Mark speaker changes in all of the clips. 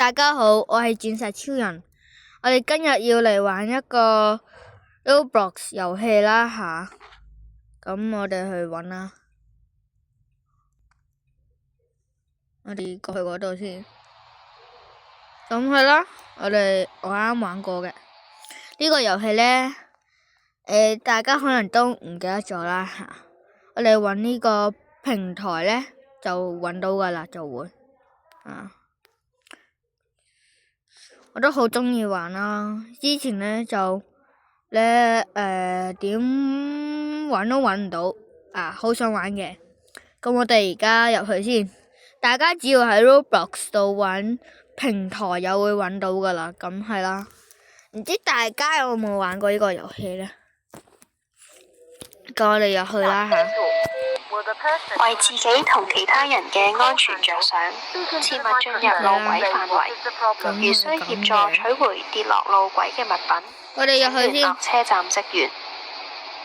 Speaker 1: 大家好，我係鑽石超人。我哋今日要嚟玩一個 Roblox 遊戲啦吓，咁我哋去揾啦。我哋過去嗰度先。咁係啦，我啱啱玩過嘅呢個遊戲呢，大家可能都唔記得咗啦吓。我哋揾呢個平台呢，就揾到噶啦，就會啊。我都好鍾意玩啦，之前呢，就點揾都揾唔到啊，好想玩嘅。咁我哋而家入去先，大家只要喺 Roblox 度揾平台，又會揾到噶啦。咁係啦，唔知大家有冇玩過呢個遊戲呢？咁我哋入去啦吓。
Speaker 2: 為自己同其他人嘅安全着想，切勿進入路軌範圍。如需協助取回跌落路軌嘅物品，
Speaker 1: 我哋入去先。
Speaker 2: 聯絡車站職員。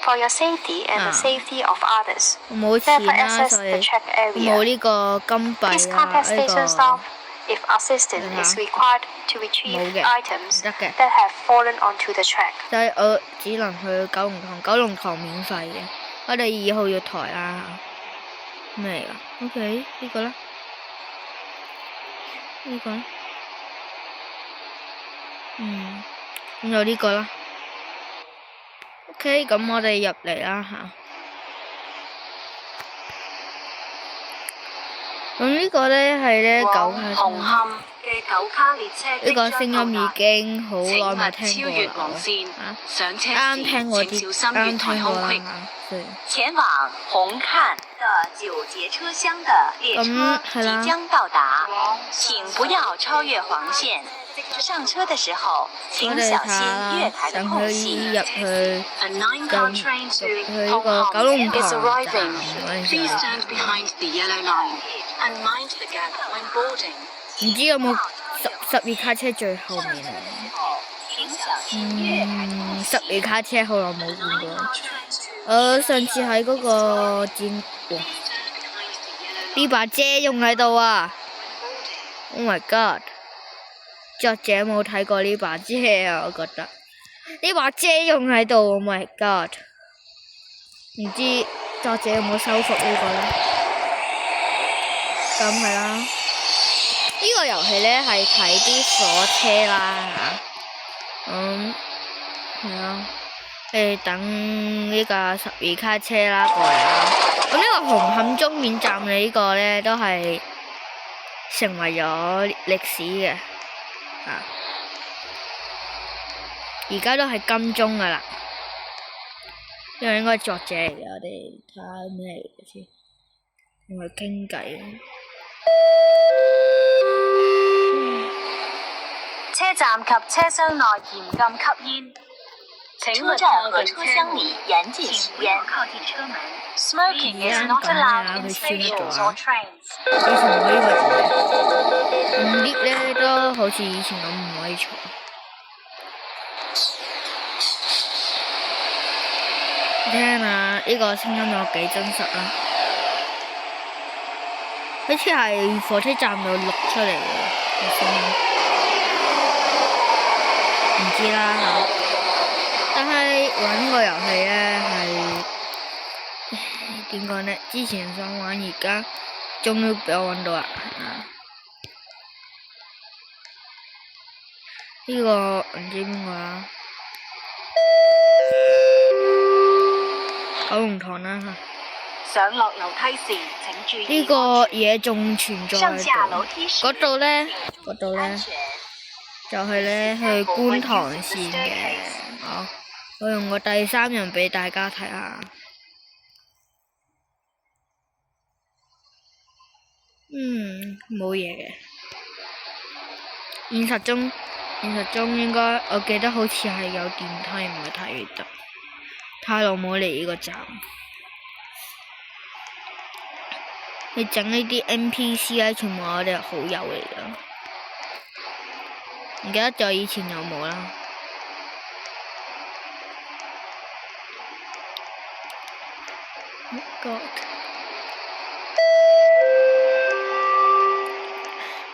Speaker 2: For your safety and the safety of others,
Speaker 1: 冇錢
Speaker 2: never
Speaker 1: 啦，
Speaker 2: access
Speaker 1: 所
Speaker 2: the
Speaker 1: 以
Speaker 2: check
Speaker 1: 冇
Speaker 2: area.
Speaker 1: 呢個金
Speaker 2: Please
Speaker 1: 幣啊，
Speaker 2: contact
Speaker 1: 呢
Speaker 2: station
Speaker 1: 個
Speaker 2: staff if assistance is required to retrieve
Speaker 1: 冇嘅，
Speaker 2: items
Speaker 1: 唔得嘅。
Speaker 2: that have fallen onto the track.
Speaker 1: 所以我只能去九龍塘，九龍塘免費嘅。我哋2號月台啦，咩嚟㗎？OK， 呢個啦，呢個啦，咁就呢個啦。OK， 咁我哋入嚟啦吓。咁呢個呢係呢9卡
Speaker 2: 紅磡嘅9卡列車
Speaker 1: 呢個聲音已經好耐冇聽過啦。
Speaker 2: 上車
Speaker 1: 啱聽過啲，啱聽過啦嚇。
Speaker 2: 前往紅磡的9節車廂的列車即將到達，請不要超越黃線。上車的時候請小心月台的空隙。
Speaker 1: 入去呢個九龍塘站嗰陣時，唔知有冇12卡車最後面啊？12卡車好耐冇見過。我上次喺嗰個展，哇！呢把遮用喺度啊 ！Oh my god！ 作者冇睇過呢把遮啊，我覺得呢把遮用喺度 ，Oh my god！ 唔知作者有冇修復呢個呢？咁係啦，呢個遊戲呢係睇啲火車啦嚇，係啊，等呢架12卡車啦過嚟啦。咁呢個紅磡中免站嘅呢個呢都係成為咗歷史嘅。而家都係金鐘噶啦，因為應該係作者嚟嘅，我哋睇下咩嚟嘅先，同佢傾偈。
Speaker 2: 車站及車廂內嚴禁吸煙，請車站和車廂裡嚴禁吸煙。Smoking is not allowed in stations or trains。
Speaker 1: 以前可以坐，lift 咧都好似以前咁唔可以坐。聽下呢個聲音有幾真實啊！好似係火車站度錄出嚟嘅聲音，唔知啦嚇。但係玩呢個遊戲呢係點講呢？之前想玩，而家終於俾我揾到啦！呢個唔知邊個啦。九龍塘啦嚇。
Speaker 2: 上落樓梯時請注意。
Speaker 1: 呢個嘢仲存在喺度。嗰度呢，就係呢去觀塘線嘅。我用個第3人俾大家睇下。冇嘢嘅。現實中應該，我記得好似係有電梯，唔係太記得。太耐冇嚟呢個站。你整呢啲 NPC 咧，全部我哋好友嚟㗎。唔記得咗以前有冇啦。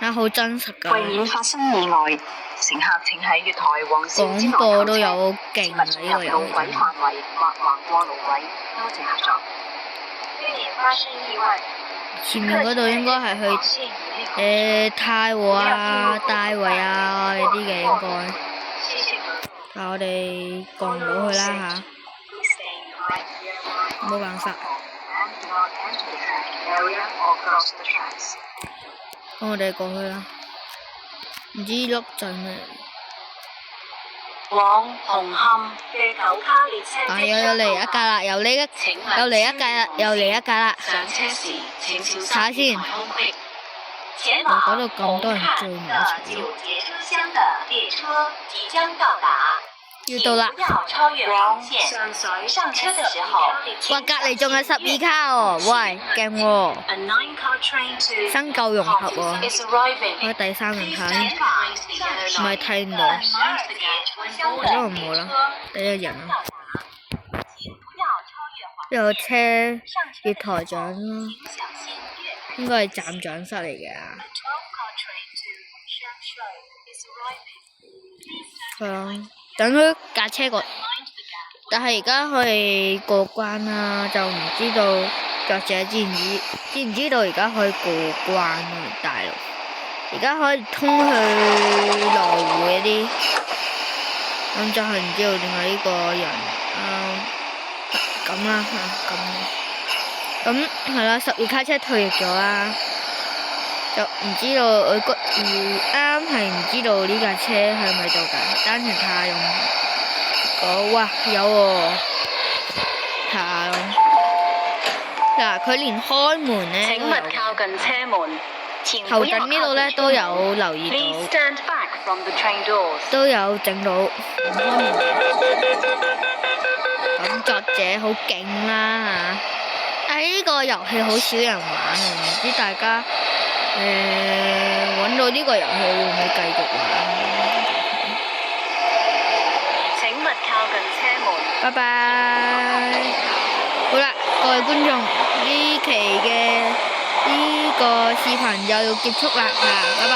Speaker 1: 啊，好真實㗎。
Speaker 2: 為免發生意外，乘客請喺月台黃線之內
Speaker 1: 廣播都
Speaker 2: 候車，
Speaker 1: 有勁
Speaker 2: 切勿進入
Speaker 1: 啊！呢個遊戲
Speaker 2: 路軌範圍或橫過路軌。多謝合作。避免發生意外。
Speaker 1: 前面嗰度應該係去太和啊、大圍啊嗰啲嘅應該。但我哋過唔到去啦嚇，冇辦法。咁我哋過去啦。唔知粒掣咩？
Speaker 2: 往紅磡嘅九卡列車。
Speaker 1: 又嚟一架啦，又嚟一架啦，又嚟一架啦。
Speaker 2: 上車時請小心
Speaker 1: 睇下先。
Speaker 2: 前往
Speaker 1: 嗰度咁多人追
Speaker 2: 紅
Speaker 1: 埋一齊
Speaker 2: 磡的9節車廂的列車即將到達。
Speaker 1: 要到啦！
Speaker 2: 不要超越黃線。上車的時候，
Speaker 1: 哇，隔離仲有12卡喎，喂，勁喎！新舊融合喎，我第3輪睇，唔係睇唔到，可能冇啦，第一人啦。有車月台長咯，應該係站長室嚟嘅。係啊。等佢架車過，但係而家佢哋過關啦，就唔知道作者知唔知道而家可以過關啊？大陸而家可以通去羅湖嗰啲，咁就係唔知道點解呢個人咁啦咁係啦，12卡車退役咗啦，就唔知道啱係唔知道呢架車係咪做緊單程客用？哇，有喎，睇嗱，佢連開門咧
Speaker 2: 請勿靠近車門。
Speaker 1: 頭等呢度咧都有留意到，都有整到開門。咁作者好勁啦嚇！但係呢個遊戲好少人玩啊，唔知大家揾到呢個遊戲會唔會繼續玩？
Speaker 2: 請勿靠近車門。
Speaker 1: 拜拜。好啦，各位觀眾，呢期嘅呢個視頻就要結束啦嚇，拜拜。